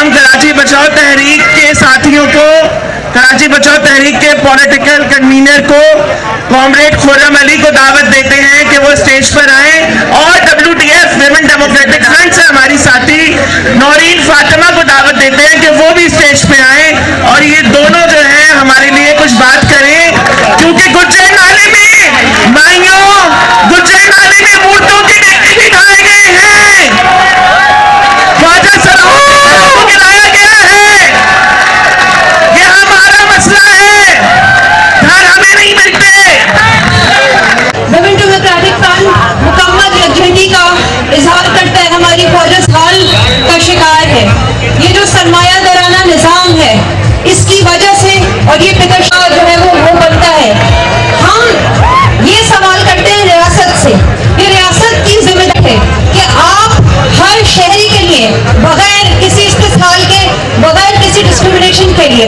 हम कराची बचाओ तहरीक के साथियों को, कराची बचाओ तहरीक के पॉलिटिकल कन्वीनर को, कॉमरेड खुर्रम अली को दावत देते हैं कि वो स्टेज पर आए, और WTF विमेन डेमोक्रेटिक फ्रंट से हमारी साथी नौरीन फातिमा को दावत देते हैं कि वो भी स्टेज पे आए और ये दोनों जो है हमारे लिए कुछ बात करें, क्योंकि गुज्जर नाले में माइयों, गुज्जर नाले में मूर्तों के डेरे बिठाए गए हैं, ख्वाजा सलाहुद्दीन को गिराया गया है, ये हमारा मसला है, घर हमें नहीं मिलते। विमेन डेमोक्रेटिक फ्रंट मुकम्मल यकजहती का इजहार करता है, हमारी फौज हाल का शिकार है। ये जो सरमायादाराना निजाम है इसकी वजह से, और ये फितरशाह जो है वो बनता है। हम ये सवाल करते हैं रियासत से, ये रियासत की जिम्मेदारी है कि आप हर शहरी के लिए बगैर किसी इस्तेसाल के, बगैर किसी डिस्क्रिमिनेशन के लिए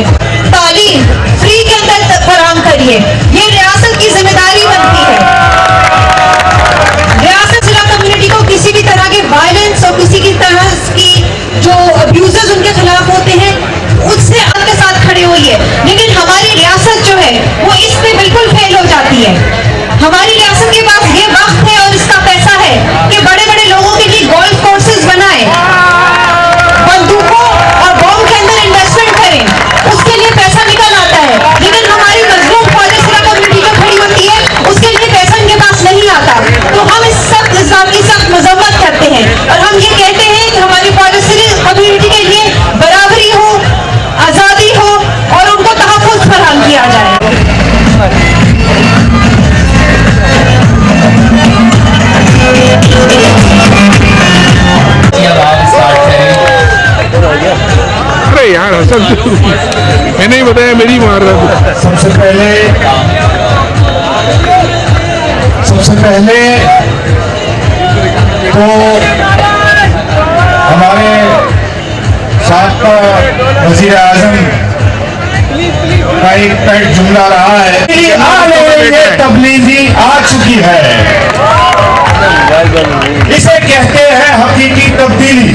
तालीम फ्री के अंदर फराहम करिए। ये रियासत की जिम्मेदारी बनती है। रियासत जिला कम्युनिटी को किसी भी तरह के वायलेंस और किसी की तरह की जो अब्यूजेस उनके खिलाफ होते हैं उससे आपके साथ खड़ी हुई है, लेकिन हमारी रियासत जो है वो इस पे बिल्कुल फेल हो जाती है। हमारी रियासत के पास ये वक्त है और इसका पैसा है कि बड़े बड़े लोगों के लिए गोल्फ कोर्सेज बनाए, बंदूकों और बॉम्ब के अंदर इन्वेस्टमेंट करें, उसके लिए पैसा निकल आता है, लेकिन हमारी मजलूम फौज जिला कम्युनिटी जो खड़ी होती है उसके लिए पैसा इनके पास नहीं आता। तो हम इस सख्त निजाम की सख्त मजम्मत करते हैं और हम ये कहते हैं कि हमारी फौज कम्युनिटी के लिए बराबरी हो, आजादी हो और उनको तहफ़्फ़ुज़ फराहम किया जाए। अरे यार हसन मैंने ही बताया मेरी मार रहा था। सबसे पहले तो हमारे साबका वज़ीर आज़म का एक पेट जुमला रहा है, ये तब्लीगी आ चुकी है, इसे कहते हैं हकीकी तब्दीली।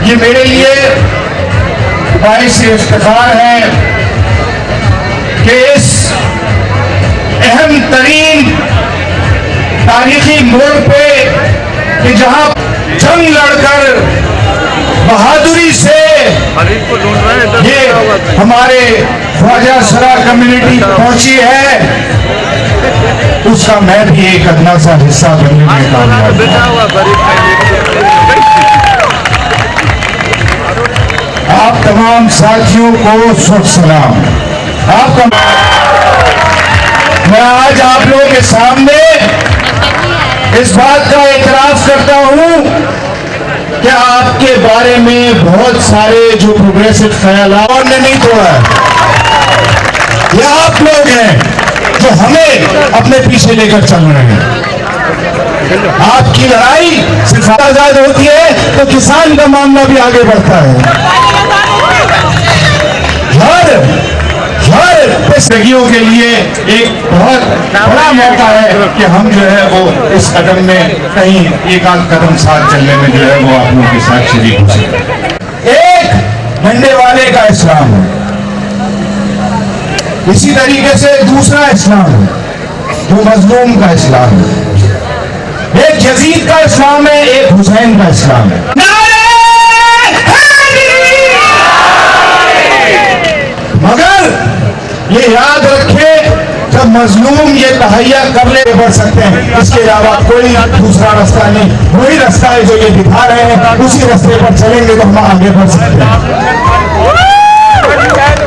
ये मेरे लिए बाइस इफ्तिखार है कि इस अहम तरीन तारीखी मोड़ पे कि जहां जंग लड़कर बहादुरी से ये हमारे ख्वाजा सरा कम्युनिटी पहुंची है, उसका मैं भी एक अदना सा हिस्सा बनने में कामयाब। आप तमाम साथियों को शुभ सलाम। मैं आज आप लोगों के सामने इस बात का एतराफ करता हूं कि आपके बारे में बहुत सारे जो प्रोग्रेसिव ख्यालात ने नहीं तोड़ा है, ये आप लोग हैं जो हमें अपने पीछे लेकर चल रहे हैं। आपकी लड़ाई सिर्फ आजाद होती है तो किसान का मामला भी आगे बढ़ता है। हर जिंदगियों के लिए एक बहुत बड़ा मौका है कि हम जो है वो इस कदम में कहीं एक आध कदम साथ चलने में जो है वो आप लोगों के साथ शरीक हो सके। एक मंडे वाले का इस्लाम है, इसी तरीके से दूसरा इस्लाम है जो मजलूम का इस्लाम है, एक यजीद का इस्लाम है, एक हुसैन का इस्लाम है। मगर ये याद रखें, जब मजलूम ये तहैया कर ले बढ़ सकते हैं, इसके अलावा कोई दूसरा रास्ता नहीं। वही रास्ता है जो ये दिखा रहे हैं, उसी रास्ते पर चलेंगे तो हम आगे बढ़ सकते हैं।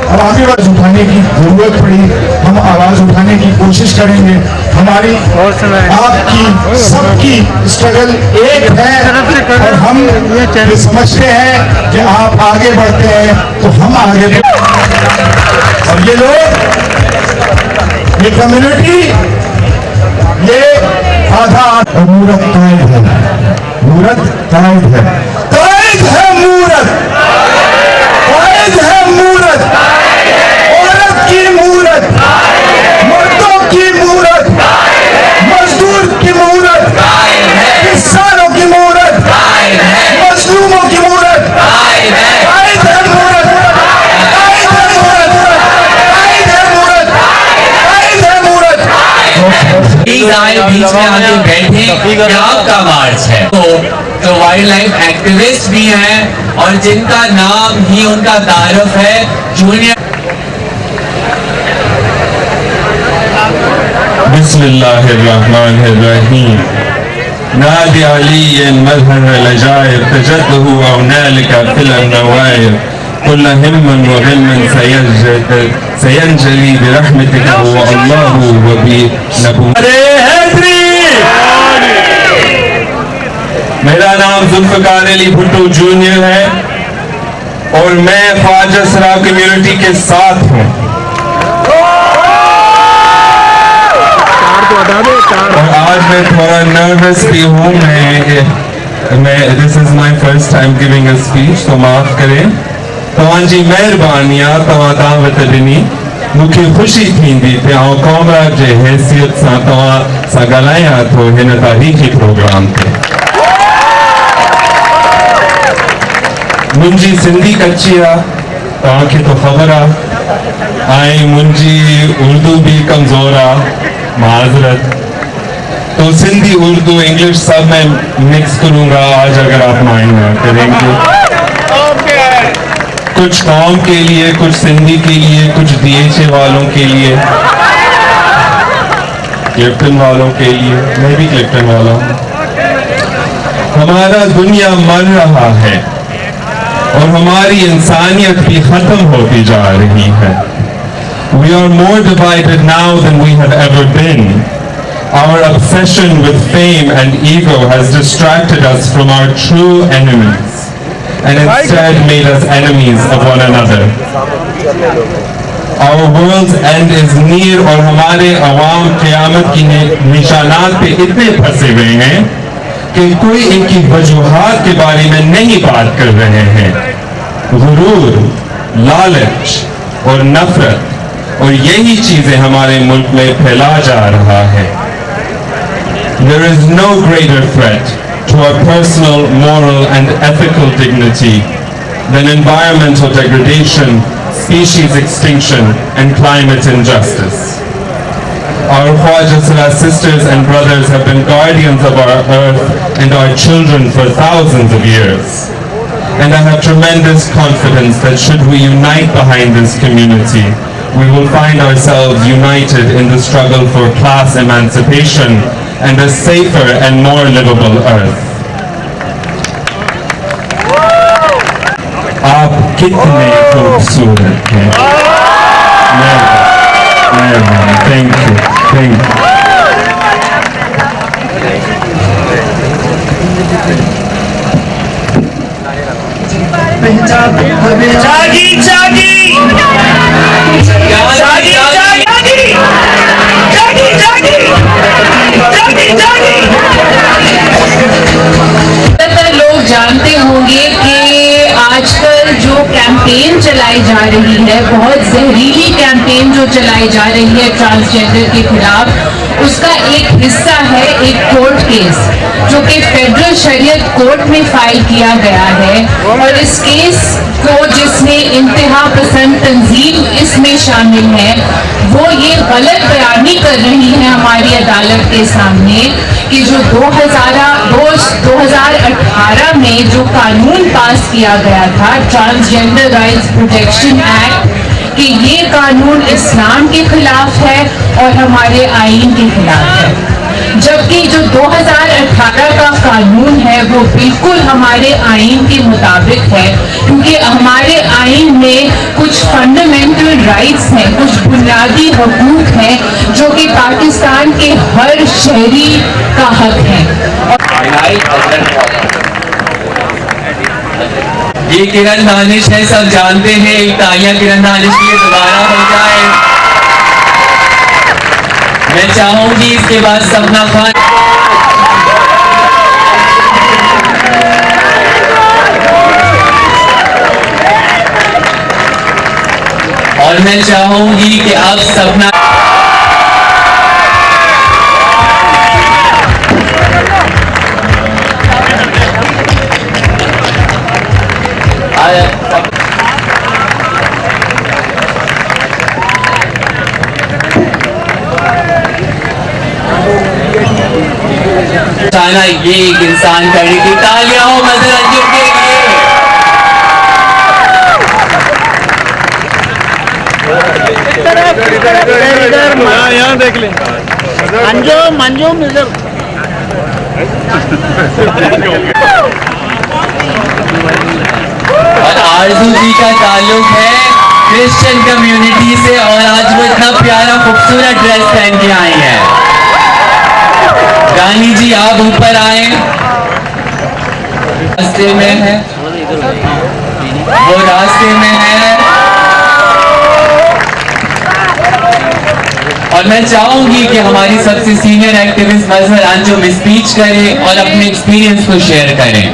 अब आगे आवाज उठाने की जरूरत पड़ी, हम आवाज उठाने की कोशिश करेंगे। हमारी आपकी सबकी स्ट्रगल एक है और हम ये समझते हैं कि आप आगे बढ़ते हैं तो हम आगे और ये लोग, ये कम्युनिटी, ये आधा मूरत कायद है, मूरत कायद है, कायद है मूरत, कायद है मूरत, औरत की मूरत, मर्दों की मूरत, मजदूर की मूरत, किसानों की मूरत, मजलूमों की मूरत, मंच में आके बैठे, क्या आपका मार्च है? तो वाइल्ड लाइफ एक्टिविस्ट भी हैं और जिनका नाम ही उनका तारुफ है, जूनियर। बिस्मिल्लाहिर्रहमानिर्रहीम। नादी अलीयन मज़हर लजाइर तजद्दहु औनालिका फिलन नवाइर कुल्ल हिम्मन व गिम्मन सयंजली बिरहमतिका व अल्लाहु व बि नबू। मेरा नाम जुल्फ़िकार अली भुट्टो जूनियर है और मैं ख्वाजा सराफ कम्युनिटी के साथ हूँ। और आज मैं थोड़ा नर्वस भी हूँ। मैं this is my first time giving a speech, तो माफ़ करें। तव्हांजी महिरबानी तव्हां दावत ॾिनी, मूंखे ख़ुशी थींदी त आउं कॉमरेड जे हैसियत सां तव्हां सां ॻाल्हायां थो हिन तारीख़ी प्रोग्राम ते। मुंहिंजी सिंधी कच्ची आहे, तव्हांखे तो ख़बर आहे, ऐं मुंहिंजी उर्दू भी कमज़ोर आहे, माजरत। तो सिंधी उर्दू इंग्लिश सब मैं मिक्स करूंगा आज, अगर आप माइंड ना करेंगे। कुछ कौम के लिए, कुछ सिंधी के लिए, कुछ DHA वालों के लिए, क्लिफ्टन वालों के लिए, मैं भी क्लिफ्टन वाला हूँ। हमारा दुनिया मर रहा है और हमारी इंसानियत भी खत्म होती जा रही है। We are more divided now than we have ever been. Our obsession with fame and ego has distracted us from our true enemies and instead made us enemies of one another. Our world's end is near और हमारे अवाम क़यामत की निशानात पे इतने फंसे हुए हैं कि कोई इनकी वजूहात के बारे में नहीं बात कर रहे हैं। गुरूर, लालच और नफरत और यही चीजें हमारे मुल्क में फैला जा रहा है। There is no greater threat to our personal, moral and ethical dignity than environmental degradation, species extinction and climate injustice. Our Khwaja Salah sisters and brothers have been guardians of our earth and our children for thousands of years. And I have tremendous confidence that should we unite behind this community, we will find ourselves united in the struggle for class emancipation and a safer and more livable earth. आप कितने खूबसूरत हैं। मेहरबानी, thank you, thank you. जागी जागी लोग जानते होंगे कि आजकल जो कैंपेन चलाई जा रही है, बहुत जहरीली कैंपेन जो चलाई जा रही है ट्रांसजेंडर के खिलाफ, उसका एक हिस्सा है एक कोर्ट केस जो कि फेडरल शरीयत कोर्ट में फाइल किया गया है। और इस केस को जिसने इंतहा पसंद तंजीम इसमें शामिल है, वो ये गलत बयानी कर रही है हमारी अदालत के सामने कि जो 2018 में जो कानून पास किया गया था, ट्रांसजेंडर राइट्स प्रोटेक्शन एक्ट, कि ये कानून इस्लाम के खिलाफ है और हमारे आईन के खिलाफ है। जबकि जो 2018 का कानून है वो बिल्कुल हमारे आईन के मुताबिक है, क्योंकि हमारे आईन में कुछ फंडामेंटल राइट्स हैं, कुछ बुनियादी हकूक हैं जो कि पाकिस्तान के हर शहरी का हक है। ये किरण दानिश है, सब जानते हैं। एक तालियां किरण दानिश के लिए दोबारा हो जाए। मैं चाहूंगी इसके बाद सपना खान, और मैं चाहूंगी कि अब सपना दिखाना ये एक इंसान करे की तालियां हो मजहर अंजुम के लिए। यहाँ देख ले अंजुम अंजुम इधर और आरजू जी का ताल्लुक है क्रिश्चियन कम्युनिटी से और आज वो इतना प्यारा खूबसूरत ड्रेस पहन के आई है। रानी जी आप ऊपर आए, रास्ते में है वो रास्ते में है और मैं चाहूंगी कि हमारी सबसे सीनियर एक्टिविस्ट मजहर अंजुम स्पीच करें और अपने एक्सपीरियंस को शेयर करें।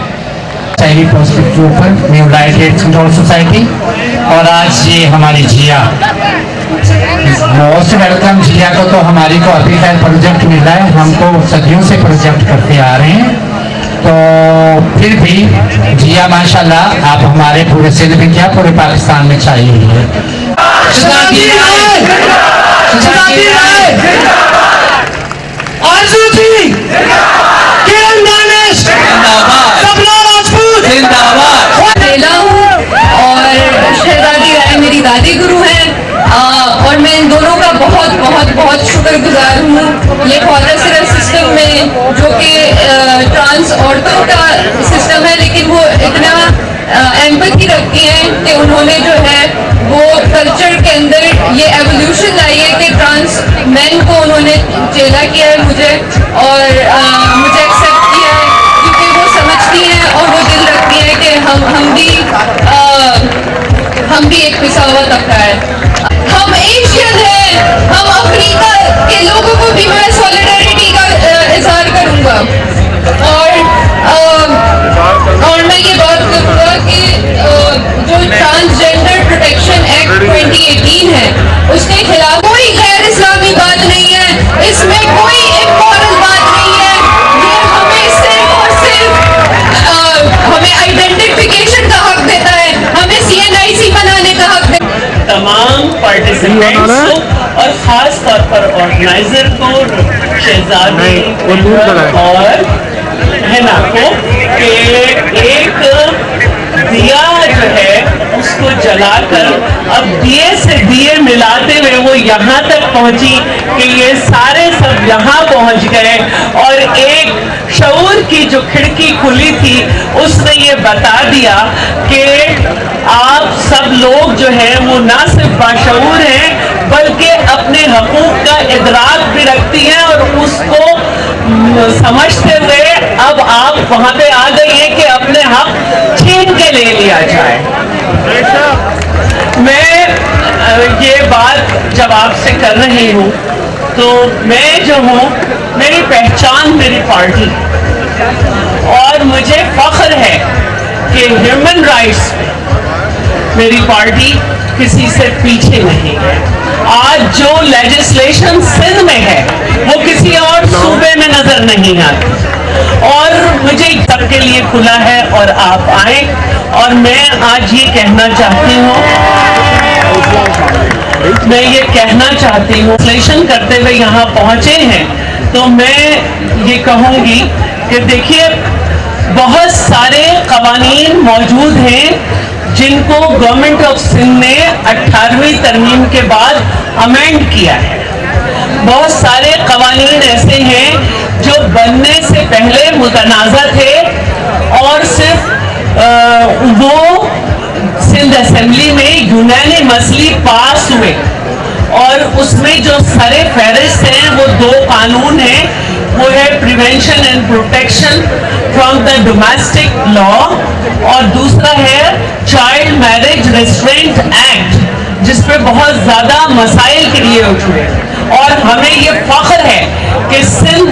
शायरी प्रोस्पेक्ट के ऊपर new light aid control society और आज ये हमारी जिया मोस्ट वेलकम। जिया को तो हमारी को अभी का प्रोजेक्ट मिला है, हम तो सदियों से प्रोजेक्ट करते आ रहे हैं, तो फिर भी जिया माशाल्लाह आप हमारे पूरे सिंध में क्या पूरे पाकिस्तान में छाई हुई है। आरजू जी और शहजादी राय मेरी दादी गुरु हैं और मैं इन दोनों का बहुत बहुत बहुत शुक्रगुजार हूँ। ये फॉरेस्टर सिस्टम में जो कि ट्रांस औरतों का सिस्टम है, लेकिन वो इतना एम्पैथी रखती हैं कि उन्होंने जो है वो कल्चर के अंदर ये एवोल्यूशन लाई है कि ट्रांस मैन को उन्होंने चेला किया है मुझे और मुझे एक्सेप्ट किया है, क्योंकि वो समझती हैं और वो दिल रखती हैं कि हम भी एक पिसा हुआ तबका है। हम एशियन हैं, हम अफ्रीका के लोगों को भी मैं सॉलिडारिटी का इजहार करूंगा और मैं ये बात करूंगा कि जो ट्रांसजेंडर प्रोटेक्शन एक्ट 2018 है उसके खिलाफ कोई गैर इस्लामी बात नहीं है, इसमें कोई इमोरल बात नहीं है। ये हमें सिर्फ और सिर्फ हमें आइडेंटिफिकेशन का हक देता है, हमें CNIC बनाने का हक देता है। तमाम पार्टिसिपेंट्स को और खास तौर पर ऑर्गेनाइजर को, शहजादी और हिना को कि एक दिया जो है उसको जलाकर अब दिए से दिए मिलाते हुए वो यहाँ तक पहुंची कि ये सारे सब यहाँ पहुंच गए और एक शऊर की जो खिड़की खुली थी उसने ये बता दिया कि आप सब लोग जो है वो ना सिर्फ बाशऊर हैं बल्कि अपने हकूक का इदराक भी रखती हैं और उसको समझते हुए अब आप वहां पे आ गई हैं कि अपने हक छीन के ले लिया जाए। मैं ये बात जब आपसे कर रही हूँ तो मैं जो हूँ मेरी पहचान मेरी पार्टी और मुझे फख्र है कि ह्यूमन राइट्स मेरी पार्टी किसी से पीछे नहीं है। आज जो लेजिस्लेशन सिंध में है वो किसी और सूबे में नजर नहीं आती और मुझे सबके लिए खुला है और आप आए और मैं आज ये कहना चाहती हूँ लेजिस्लेशन करते हुए यहाँ पहुंचे हैं तो मैं ये कहूँगी कि देखिए बहुत सारे कवानीन मौजूद हैं जिनको गवर्नमेंट ऑफ सिंध ने 18वीं तरमीम के बाद अमेंड किया है। बहुत सारे कवानीन ऐसे हैं जो बनने से पहले मुतनाज़ा थे और सिर्फ वो सिंध असेंबली में यूनानिमसली पास हुए और उसमें जो सरे फहरिस्त हैं वो दो कानून हैं, वो है prevention and protection from the domestic law और दूसरा है चाइल्ड मैरिज रेस्ट्रेंट एक्ट जिसपे बहुत ज्यादा मसाइल क्रिएट हुए और हमें ये फख्र है कि सिंध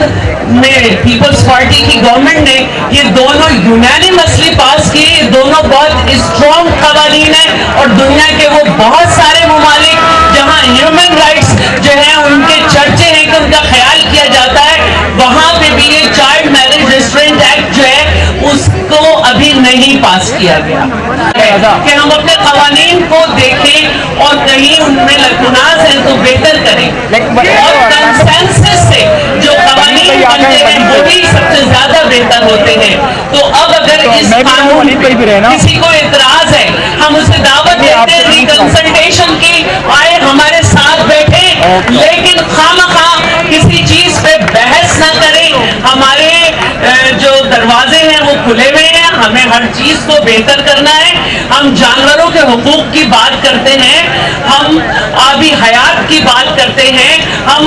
में पीपल्स पार्टी की गवर्नमेंट ने ये दोनों यूनानिमसली पास किए। ये दोनों बहुत स्ट्रॉन्ग कवानीन है और दुनिया के वो बहुत सारे ममालिक जहाँ ह्यूमन राइट्स जो है उनके चर्चे हैं कि उनका ख्याल किया जाता है, वहां पे भी ये चाइल्ड मैरिज रेस्ट्रेंट एक्ट जो है उसको अभी नहीं पास किया गया कि हम अपने कवानीन को देखें और कहीं उनमें लकुनाज हैं तो बेहतर करें और कंसेंसस से जो कवानीन बनते हैं वही सबसे ज्यादा बेहतर होते हैं। तो अब अगर इस कानून किसी को इतराज है, हम उसे दावत देते हैं रिकंसल्टेशन की, आए हमारे साथ बैठे, लेकिन खामखा किसी चीज पे बहस ना करें। हमारे जो दरवाजे हैं वो खुले हुए हैं, हमें हर चीज को बेहतर करना है। हम जानवरों के हुकूक की बात करते हैं, हम आबी हयात की बात करते हैं, हम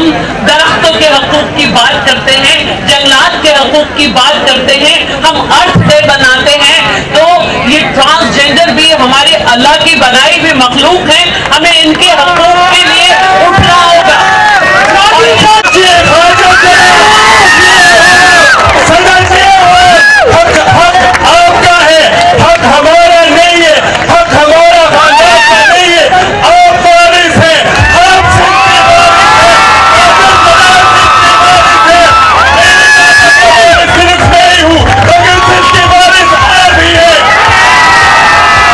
दरख्तों के हकूक की बात करते हैं, जंगलात के हकूक की बात करते हैं, हम अर्थ डे बनाते हैं। तो ये ट्रांसजेंडर भी हमारे अल्लाह की बनाई हुई मखलूक है, हमें इनके हकूक के लिए उठना होगा। आपका है, हक हमारा नहीं है, हक हमारा खानदान का नहीं है। आप वारिस हैं, आप सिर्फ मैं हूँ, मगर जिसके वारिस आप ही हैं।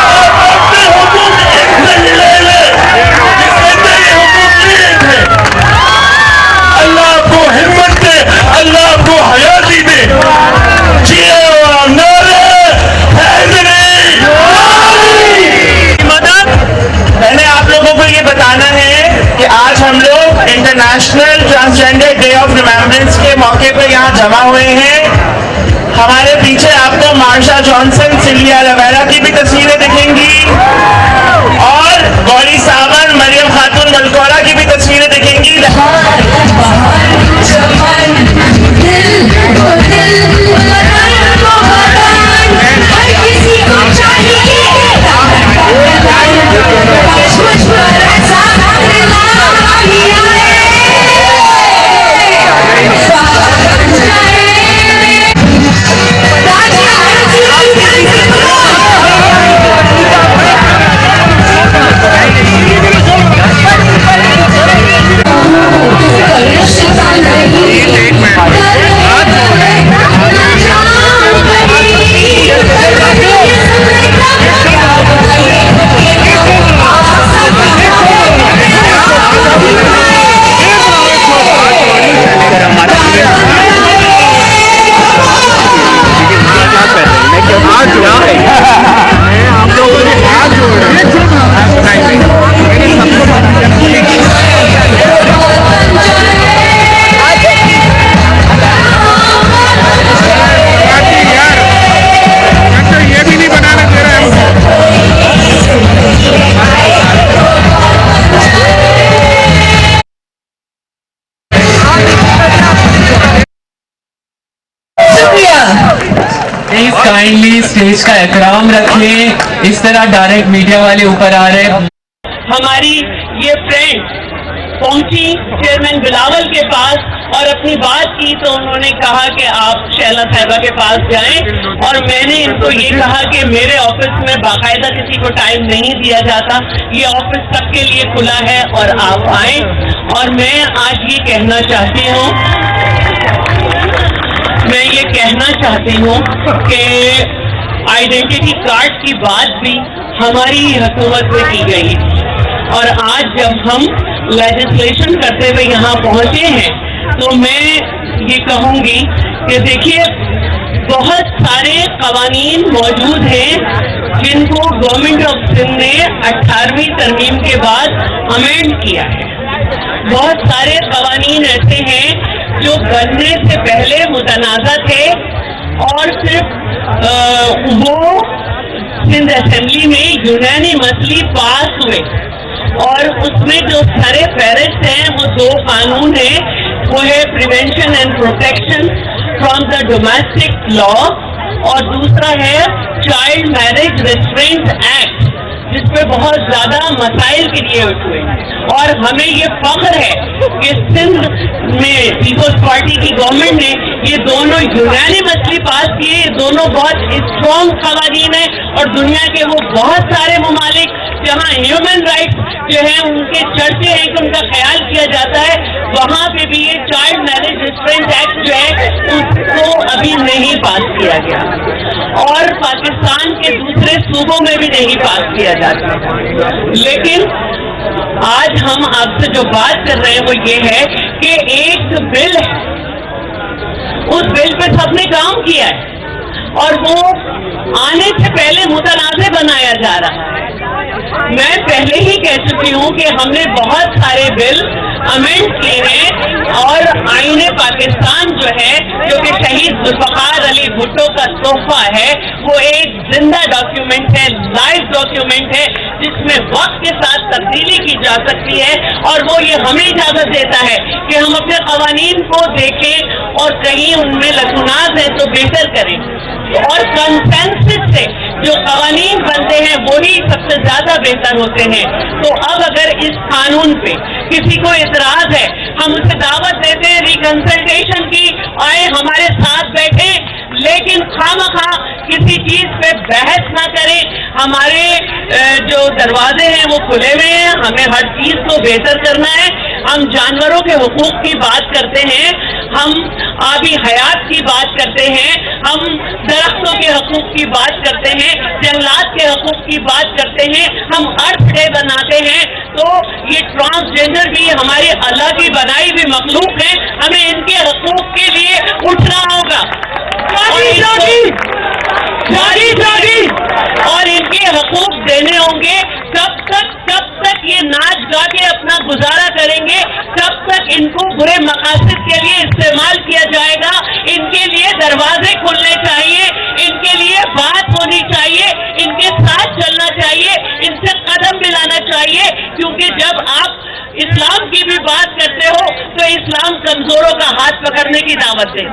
आप अपने हुकूक नहीं ले ले, जिसने तेरे हुकूक लिए थे। अल्लाह आपको हिम्मत दे, अल्लाह आपको हयाती दे। मैंने आप लोगों को ये बताना है कि आज हम लोग international transgender day of remembrance के मौके पर यहाँ जमा हुए हैं। हमारे पीछे आपको मार्शा जॉनसन, सिल्विया रवेरा की भी तस्वीरें दिखेंगी और गौरी सावन, मरियम खातून मलकोरा की भी तस्वीरें दिखेंगी। प्लीज काइंडली स्टेज का एहतराम रखें। इस तरह डायरेक्ट मीडिया वाले ऊपर आ रहे हैं। हमारी ये फ्रेंड पहुंची चेयरमैन बिलावल के पास और अपनी बात की, तो उन्होंने कहा कि आप शैला साहिबा के पास जाएं, और मैंने इनको ये कहा कि मेरे ऑफिस में बाकायदा किसी को टाइम नहीं दिया जाता, ये ऑफिस सबके लिए खुला है और आप आए। और मैं आज ये कहना चाहती हूँ कि आइडेंटिटी कार्ड की बात भी हमारी हुकूमत में की गई, और आज जब हम लेजिस्लेशन करते हुए यहाँ पहुंचे हैं, तो मैं ये कहूँगी कि देखिए बहुत सारे कवानीन मौजूद हैं जिनको गवर्नमेंट ऑफ सिंध ने 18वीं तरमीम के बाद अमेंड किया है। बहुत सारे कवानीन ऐसे हैं जो बनने से पहले मुतनाज़ा थे और सिर्फ वो सिंध असेंबली में यूनानिमसली पास हुए, और उसमें जो सारे फहरिस्त हैं वो 2 कानून हैं। वो है prevention and protection from the domestic law, और दूसरा है चाइल्ड मैरिज रिस्ट्रेंट एक्ट, जिसपे बहुत ज्यादा मसाइल क्रिएट हुए। और हमें ये फख्र है कि सिंध में पीपल्स पार्टी की गवर्नमेंट ने ये दोनों यूनानिमसली पास किए। ये दोनों बहुत स्ट्रॉन्ग कवानीन है, और दुनिया के वो बहुत सारे ममालिक जहाँ ह्यूमन राइट्स जो है उनके चर्चे हैं कि उनका ख्याल किया जाता है, वहाँ पे भी ये चाइल्ड मैरिज रिस्ट्रेंट एक्ट जो है उसको अभी नहीं पास किया गया, और पाकिस्तान के दूसरे सूबों में भी नहीं पास किया जाता। लेकिन आज हम आपसे जो बात कर रहे हैं वो ये है कि एक बिल है उस बिल पे सबने काम किया है और वो आने से पहले मुतनाज़े बनाया जा रहा है। मैं पहले ही कह चुकी हूँ कि हमने बहुत सारे बिल अमेंड किए हैं और आईने पाकिस्तान जो है, जो कि शहीद जुल्फ़िकार अली भुट्टो का तोहफा है, वो एक जिंदा डॉक्यूमेंट है, लाइव डॉक्यूमेंट है, जिसमें वक्त के साथ तब्दीली की जा सकती है और वो ये हमें इजाजत देता है कि हम अपने कवानीन को देखें और कहीं उनमें लसूनात है तो बेहतर करें और कंसेंसस से जो कवानीन बनते हैं वही सबसे ज्यादा बेहतर होते हैं। तो अब अगर इस कानून पे किसी को इतराज है, हम उसे दावत देते हैं रिकंसल्टेशन की, आए हमारे साथ बैठे, लेकिन खामखा किसी चीज पे बहस ना करें। हमारे जो दरवाजे हैं वो खुले हुए हैं, हमें हर चीज को बेहतर करना है। हम जानवरों के हुकूक की बात करते हैं, हम आबी हयात की बात करते हैं, हम दरख्तों के हकूक की बात करते हैं, जंगलात के हकूक की बात करते हैं, हम अर्थ डे बनाते हैं। तो ये ट्रांसजेंडर भी हमारी अल्लाह की बनाई हुई मखलूक है, हमें इनके हकूक के लिए उठना होगा और इनके हकूक देने होंगे। कब तक ये नाच गा के अपना गुजारा करेंगे, तब तक इनको बुरे मकासद के लिए इस्तेमाल किया जाएगा। इनके लिए दरवाजे खुलने चाहिए, इनके लिए बात होनी चाहिए, इनके साथ चलना चाहिए, इनसे कदम मिलाना चाहिए, क्योंकि जब आप इस्लाम की भी बात करते हो तो इस्लाम कमजोरों का हाथ पकड़ने की दावत दे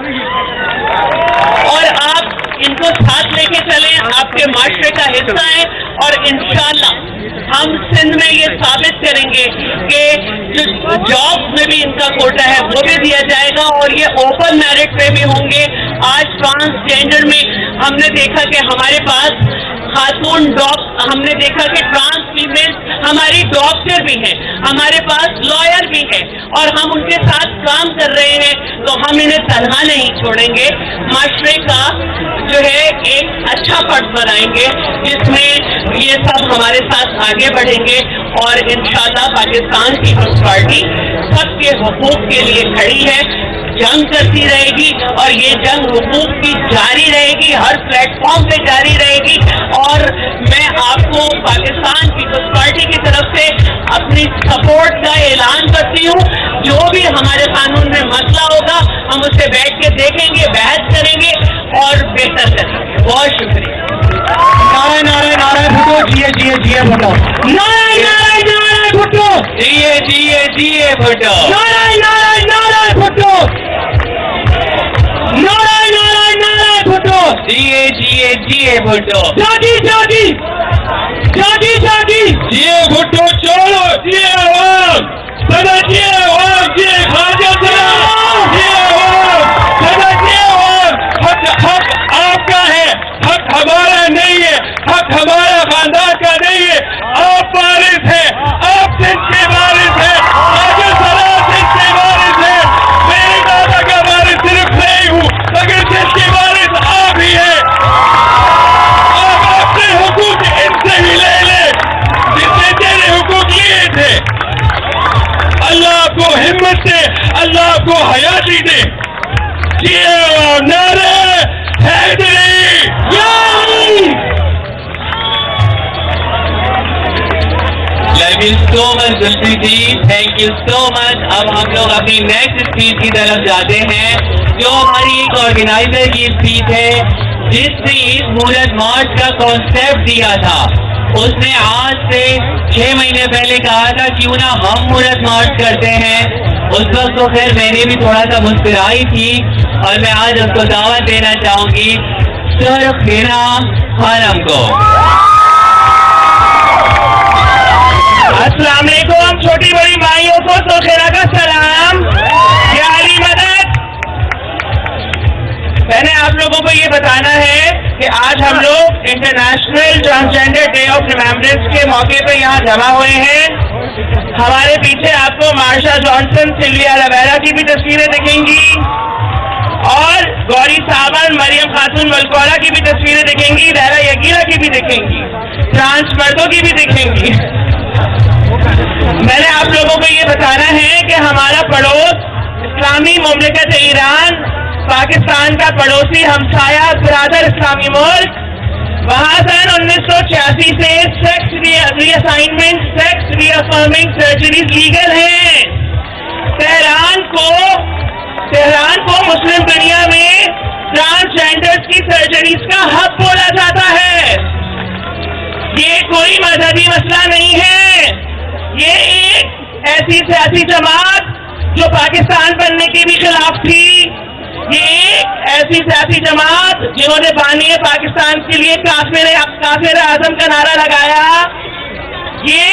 और आप इनको साथ लेके चलें, आपके माशरे का हिस्सा है और इंशाअल्लाह हम सिंध में ये साबित करेंगे कि जो जॉब में भी इनका कोटा है वो भी दिया जाएगा और ये ओपन मेरिट पे भी होंगे। आज ट्रांसजेंडर में हमने देखा कि हमारे पास खातून हमने देखा कि ट्रांस फीमेल हमारी डॉक्टर भी हैं, हमारे पास लॉयर भी हैं और हम उनके साथ काम कर रहे हैं, तो हम इन्हें तनहा नहीं छोड़ेंगे। माशरे का जो है एक अच्छा फर्ज बनाएंगे जिसमें ये सब हमारे साथ आगे बढ़ेंगे और इंशाअल्लाह पाकिस्तान पीपल्स पार्टी सबके हुकूक के लिए खड़ी है, जंग करती रहेगी और ये जंग हुकूक की जारी रहेगी, हर प्लेटफॉर्म पे जारी रहेगी। और मैं आपको पाकिस्तान पीपल्स पार्टी की तरफ से अपनी सपोर्ट का ऐलान करती हूँ। जो भी हमारे कानून में मसला होगा हम उसे बैठ के देखेंगे, बहस करेंगे और बेहतर करेंगे। बहुत शुक्रिया। नारायण नारायण नारायण भुट्टो जिए जिए जिए भुट्टो, नारायण नारायण नारायण भुट्टो जिए जिए जिए भुट्टो, नारायण नारायण नारायण भुट्टो, नारायण नारायण नारायण भुट्टो जिए जिए जिए भुट्टो, जागी जागी जागी जागी जिए भुट्टो छोड़ो, जिए आवाम सदा, जिए आवाम, जिए ख्वाजा सलाम, जिए आवाम सदा, जिए आवाम। हक आपका है, हक हमारा नहीं है, हक हमारा खानदान का नहीं है। आप वारिस हैं, आप सिंध के वारिस हैं, ख्वाजा सलाम सिंध के वारिस हैं। मेरे दादा का वारिस सिर्फ नहीं हूँ, मगर सिंध के वारिस आप ही हैं। आप अपने हुकूक इनसे ही ले लें जिसने तेरे हुकूक लिए थे। अल्लाह आपको हिम्मत दे, अल्लाह आपको हयाती दे। नारे Haidri love you so much Zulfi ji, thank you so much. अब हम लोग अपनी नेक्स्ट स्पीच की तरफ जाते हैं, जो हमारी एक ऑर्गेनाइजर की स्पीच है, जिसने इस मूरत मार्च का कॉन्सेप्ट दिया था। उसने आज से 6 महीने पहले कहा था क्यों ना हम मूरत मार्च करते हैं। उस वक्त तो खैर मैंने भी थोड़ा सा मुस्कुराई थी और मैं आज उसको दावत देना चाहूंगी सरखीना खानम को। अस्सलाम वालेकुम छोटी बड़ी माइयों को सरखीना का सलाम, प्यारी मदद। मैंने आप लोगों को ये बताना है कि आज हम लोग international transgender day of remembrance के मौके पे यहाँ जमा हुए हैं। हमारे पीछे आपको मार्शा जॉनसन, सिल्विया रवेरा की भी तस्वीरें दिखेंगी और गौरी सावन, मरियम खातून मलकोरा की भी तस्वीरें दिखेंगी, लहरा यकीला की भी दिखेंगी, ट्रांस मर्दों की भी दिखेंगी। मैंने आप लोगों को ये बताना है कि हमारा पड़ोस इस्लामी मुमलिकत ईरान पाकिस्तान का पड़ोसी हमसाया ब्रादर इस्लामी मुल्क, वहां सन 1986 से sex reassignment, sex reaffirming surgeries legal हैं। तेहरान को मुस्लिम दुनिया में ट्रांसजेंडर्स की सर्जरीज का हब बोला जाता है। ये कोई मजहबी मसला नहीं है, ये एक ऐसी सियासी जमात जो पाकिस्तान बनने के भी खिलाफ थी, ये एक ऐसी सियासी जमात जिन्होंने बानिए पाकिस्तान के लिए काफिर आजम का नारा लगाया, ये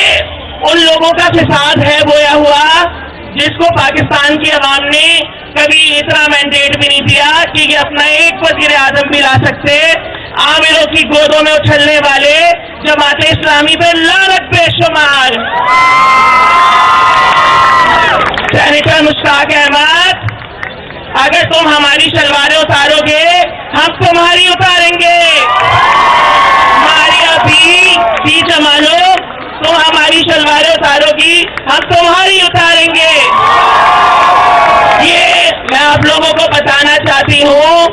उन लोगों का फिसाद है बोया हुआ जिसको पाकिस्तान की आवाम ने कभी इतना मैंडेट भी नहीं दिया कि ये अपना एक वजीर आजम भी ला सकते। आमिरों की गोदों में उछलने वाले जमात इस्लामी पे लानत बेशुमार। सेनेटर मुश्ताक अहमद, अगर तुम हमारी शलवारें उतारोगे हम तुम्हारी उतारेंगे। हमारी अभी जमा लो, तुम हमारी शलवारें उतारोगी हम तुम्हारी उतारेंगे। ये मैं आप लोगों को बताना चाहती हूँ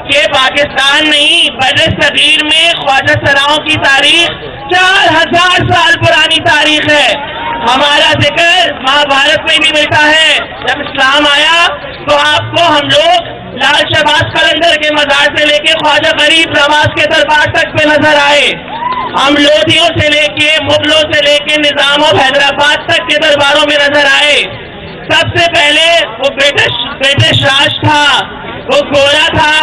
कि पाकिस्तान नहीं बड़े सगीर में ख्वाजा सराओं की तारीख 4000 साल पुरानी तारीख है। हमारा जिक्र महाभारत में भी मिलता है। जब इस्लाम आया तो आपको हम लोग लाल शहबाज कलंदर के मजार से लेके ख्वाजा गरीब नवाज के दरबार तक पे नजर आए। हम लोधियों से लेके मुगलों से लेके निजाम ऑफ हैदराबाद तक के दरबारों में नजर आए। सबसे पहले वो ब्रिटिश राज था, वो गोरा था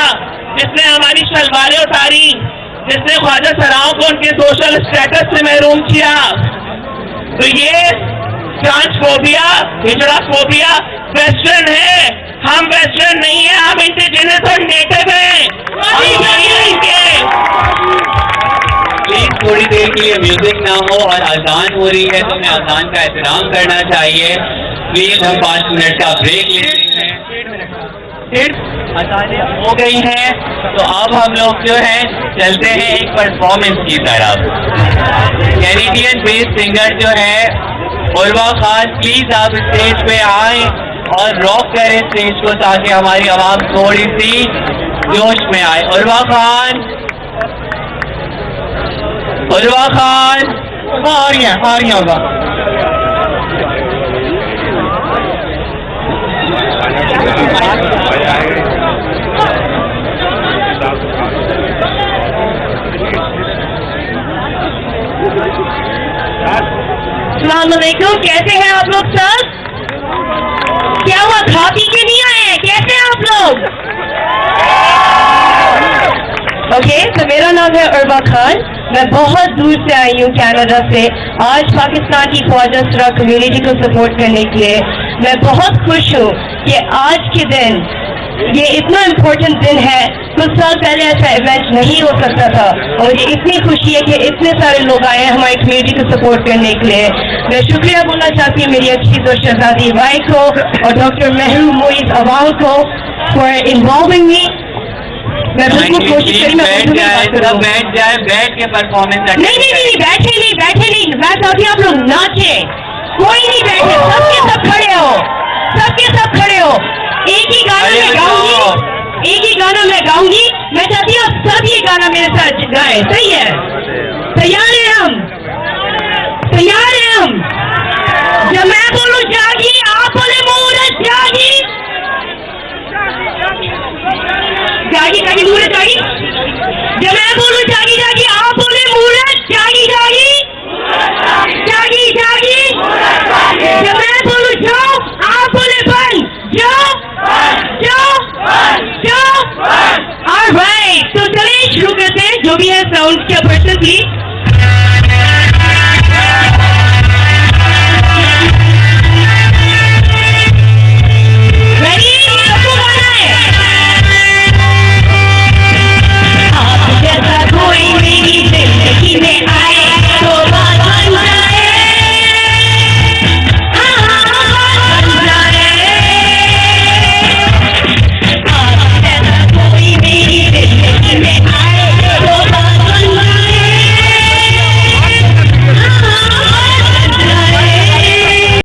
जिसने हमारी शलवारें उतारी, जिसने ख्वाजा सराओं को उनके सोशल स्टेटस से महरूम किया। तो ये ट्रांसफोबिया, हिजड़ाफोबिया वेस्टर्न है। हम वेस्टर्न नहीं है, हम इंडिजिनस और नेटिव हैं। प्लीज थोड़ी देर के लिए म्यूजिक ना हो और अजान हो रही है तो मैं अजान का एहतराम करना चाहिए। प्लीज हम 5 मिनट का ब्रेक लेते हैं। अजानें हो गई हैं तो अब हम लोग जो है चलते हैं एक परफॉर्मेंस की तरफ। कैनेडियन बेस्ड सिंगर जो है उर्वा खान, प्लीज आप स्टेज पे आए और रॉक करें स्टेज को ताकि हमारी आवाम थोड़ी सी जोश में आए। उर्वा खान, उर्वा खान आ रही होगा। अस्सलामुअलैकुम, कैसे हैं आप लोग सब? क्या हुआ, खा पी के नहीं आए? कैसे हैं आप लोग? ओके, तो मेरा नाम है उर्वा खान, मैं बहुत दूर से आई हूँ कनाडा से आज पाकिस्तान की ख्वाजा सरा कम्युनिटी को सपोर्ट करने के लिए। मैं बहुत खुश हूँ कि आज के दिन ये इतना इम्पोर्टेंट दिन है। कुछ साल पहले ऐसा इवेंट नहीं हो सकता था और मुझे इतनी खुशी है कि इतने सारे लोग आए हैं हमारी कम्युनिटी को सपोर्ट करने के लिए। मैं शुक्रिया बोलना चाहती हूँ मेरी अच्छी दोस्त शहजादी वाई को और डॉक्टर महबूब मोइज अवाल को फॉर इन्वॉल्विंग मी। मैं बिल्कुल कोशिश करी बैठ जाए, बैठ के परफॉर्मेंस। नहीं, बैठे नहीं, मैं चाहती हूँ आप लोग नाचे। कोई नहीं बैठे, सब खड़े हो। एक ही गाना मैं गाऊंगी, मैं चाहती हूँ आप सब ये गाना मेरे साथ गाएं। सही है? तैयार हैं हम? जब मैं बोलूं जागी आप बोले मूरत जागी, जागी मूरत जागी। जब मैं बोलूं जागी आप बोले मूरत जागी। जब मैं बोलूं जाओ आप बोले बंद जाओ। ऑलराइट, तो चलिए शुरू करते हैं। जो भी है साउंड क्या पर्सन थी